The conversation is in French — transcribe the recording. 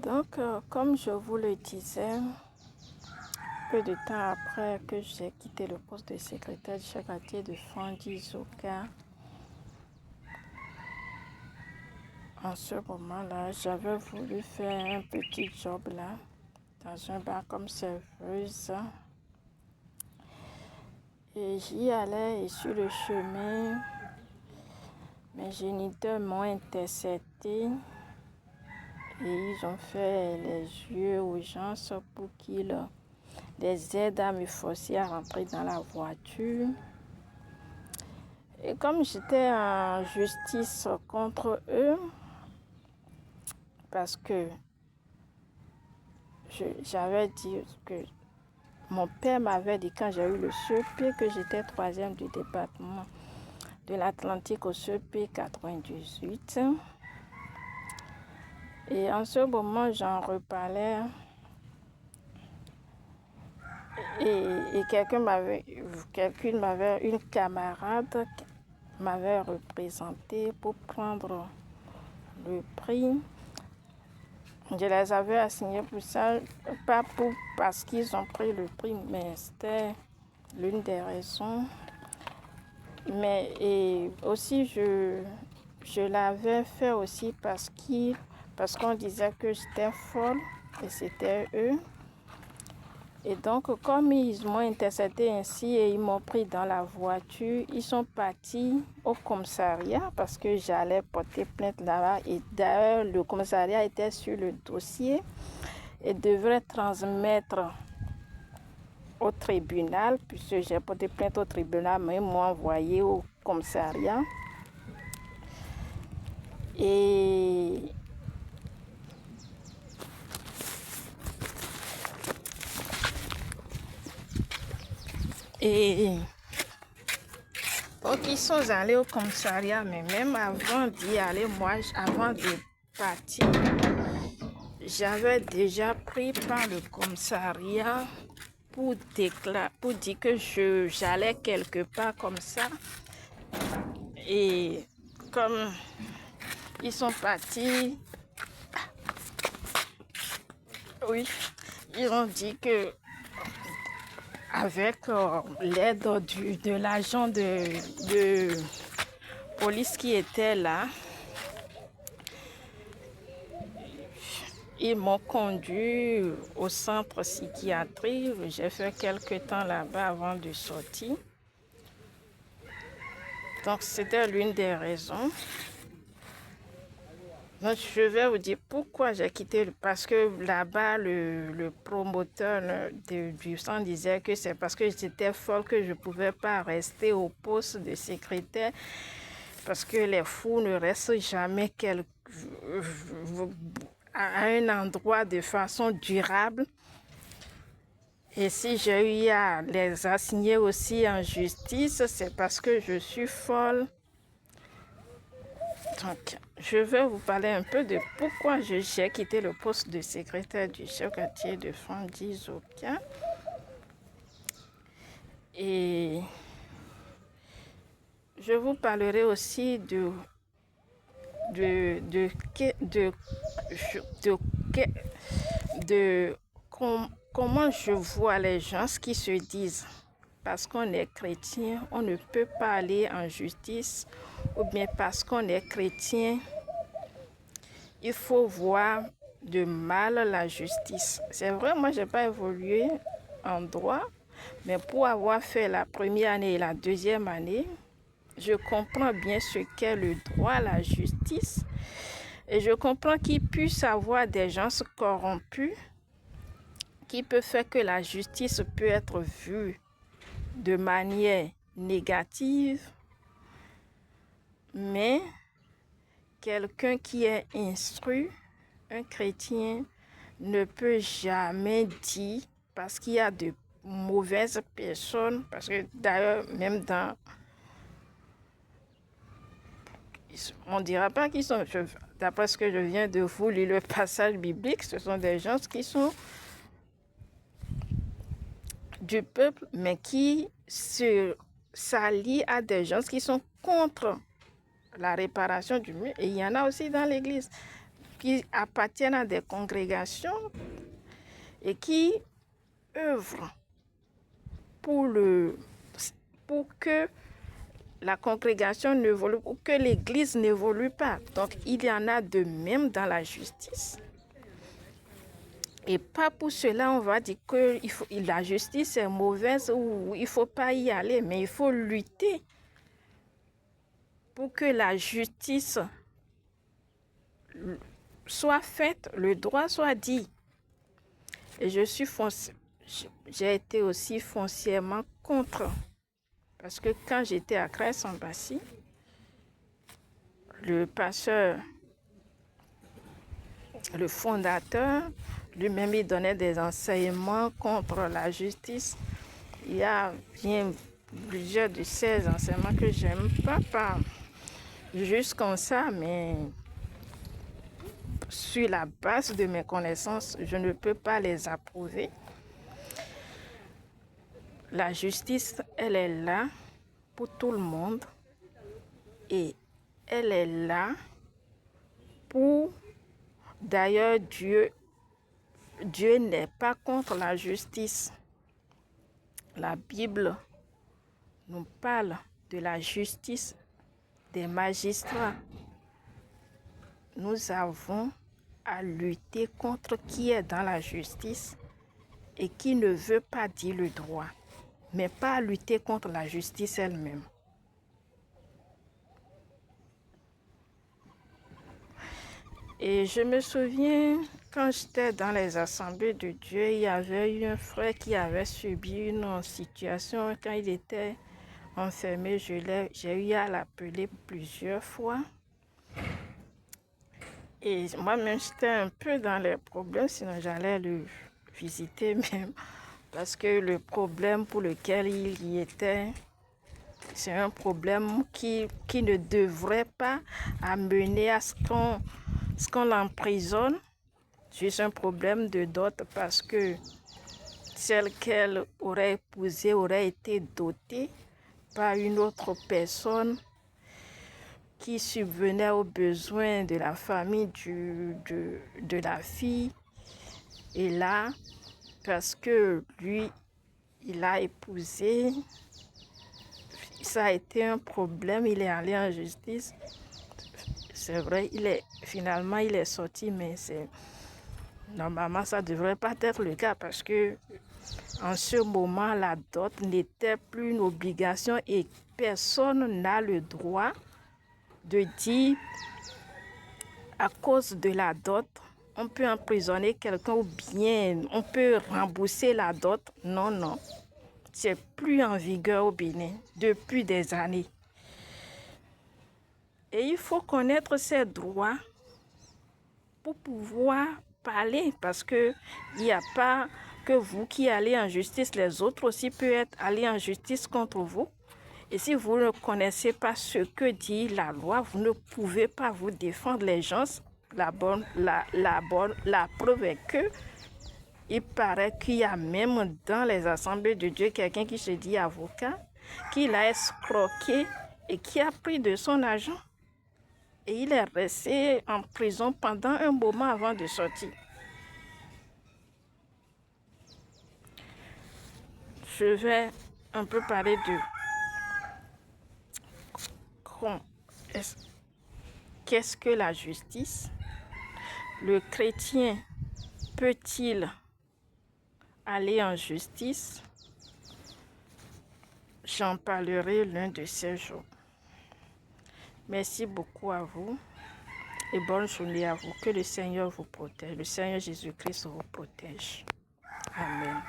Donc, comme je vous le disais, peu de temps après que j'ai quitté le poste de secrétaire du chef-quartier de Fandi Zoka, en ce moment-là, j'avais voulu faire un petit job là, dans un bar comme serveuse. Et j'y allais et sur le chemin, mes géniteurs m'ont intercepté et ils ont fait les yeux aux gens pour qu'ils les aident à me forcer à rentrer dans la voiture. Et comme j'étais en justice contre eux, parce que j'avais dit que mon père m'avait dit quand j'ai eu le CEP que j'étais 3e du département de l'Atlantique au CEP 98. Et en ce moment, j'en reparlais et une camarade m'avait représenté pour prendre le prix. Je les avais assignés pour ça, pas parce qu'ils ont pris le prix, mais c'était l'une des raisons. Mais et aussi, je l'avais fait aussi parce qu'on disait que j'étais folle et c'était eux. Et donc, comme ils m'ont intercepté ainsi et ils m'ont pris dans la voiture, ils sont partis au commissariat parce que j'allais porter plainte là-bas. Et d'ailleurs, le commissariat était sur le dossier et devrait transmettre au tribunal, puisque j'ai porté plainte au tribunal, mais ils m'ont envoyé au commissariat. Et donc ils sont allés au commissariat, mais même avant d'y aller, avant de partir, j'avais déjà pris par le commissariat pour dire que j'allais quelque part comme ça. Et comme ils sont partis, oui, ils ont dit que avec l'aide de l'agent de police qui était là, ils m'ont conduit au centre psychiatrique. J'ai fait quelques temps là-bas avant de sortir. Donc, c'était l'une des raisons. Donc, je vais vous dire pourquoi j'ai quitté. Parce que là-bas, le promoteur du centre disait que c'est parce que j'étais folle que je ne pouvais pas rester au poste de secrétaire. Parce que les fous ne restent jamais à un endroit de façon durable. Et si j'ai eu à les assigner aussi en justice, c'est parce que je suis folle. Donc, je vais vous parler un peu de pourquoi j'ai quitté le poste de secrétaire du chef-quartier de Fandi Zoka. Et je vous parlerai aussi de comment je vois les gens qui se disent parce qu'on est chrétien, on ne peut pas aller en justice, ou bien parce qu'on est chrétien, il faut voir de mal la justice. C'est vrai, moi, je n'ai pas évolué en droit, mais pour avoir fait la première année et la deuxième année, je comprends bien ce qu'est le droit, la justice, et je comprends qu'il puisse y avoir des gens corrompus qui peut faire que la justice peut être vue de manière négative, mais quelqu'un qui est instruit, un chrétien, ne peut jamais dire, parce qu'il y a de mauvaises personnes, parce que d'ailleurs, même on ne dira pas qu'ils sont, d'après ce que je viens de vous lire le passage biblique, ce sont des gens qui sont du peuple, mais qui s'allient à des gens qui sont contre la réparation du mur. Et il y en a aussi dans l'église. qui appartiennent à des congrégations et qui œuvrent pour que la congrégation n'évolue, pour que l'Église n'évolue pas. Donc, il y en a de même dans la justice. Et pas pour cela, on va dire que la justice est mauvaise ou il ne faut pas y aller, mais il faut lutter pour que la justice soit faite, le droit soit dit. Et j'ai été aussi foncièrement contre. Parce que quand j'étais à Crès-en-Bassy, le pasteur, le fondateur, lui-même, il donnait des enseignements contre la justice. Il y a bien plusieurs de ces enseignements que j'aime pas juste comme ça, mais sur la base de mes connaissances, je ne peux pas les approuver. La justice, elle est là pour tout le monde et elle est là pour... D'ailleurs, Dieu n'est pas contre la justice. La Bible nous parle de la justice des magistrats. Nous avons à lutter contre qui est dans la justice et qui ne veut pas dire le droit, mais pas à lutter contre la justice elle-même. Et je me souviens, quand j'étais dans les assemblées de Dieu, il y avait eu un frère qui avait subi une situation quand il était enfermé. J'ai eu à l'appeler plusieurs fois. Et moi-même, j'étais un peu dans les problèmes, sinon j'allais le visiter même. Parce que le problème pour lequel il y était, c'est un problème qui ne devrait pas amener à ce qu'on l'emprisonne. C'est un problème de dot parce que celle qu'elle aurait épousée aurait été dotée par une autre personne qui subvenait aux besoins de la famille de la fille. Et là, parce que lui, il a épousé, ça a été un problème, il est allé en justice. C'est vrai, finalement il est sorti, mais normalement ça ne devrait pas être le cas parce que en ce moment, la dot n'était plus une obligation et personne n'a le droit de dire à cause de la dot, on peut emprisonner quelqu'un ou bien on peut rembourser la dot. Non, non. C'est plus en vigueur au Bénin depuis des années. Et il faut connaître ses droits pour pouvoir parler parce que il n'y a pas que vous qui allez en justice, les autres aussi peuvent aller en justice contre vous. Et si vous ne connaissez pas ce que dit la loi, vous ne pouvez pas vous défendre les gens. La preuve est que il paraît qu'il y a même dans les assemblées de Dieu quelqu'un qui se dit avocat, qui l'a escroqué et qui a pris de son argent. Et il est resté en prison pendant un moment avant de sortir. Je vais un peu parler de qu'est-ce que la justice. Le chrétien peut-il aller en justice? J'en parlerai l'un de ces jours. Merci beaucoup à vous et bonne journée à vous. Que le Seigneur vous protège. Le Seigneur Jésus-Christ vous protège. Amen.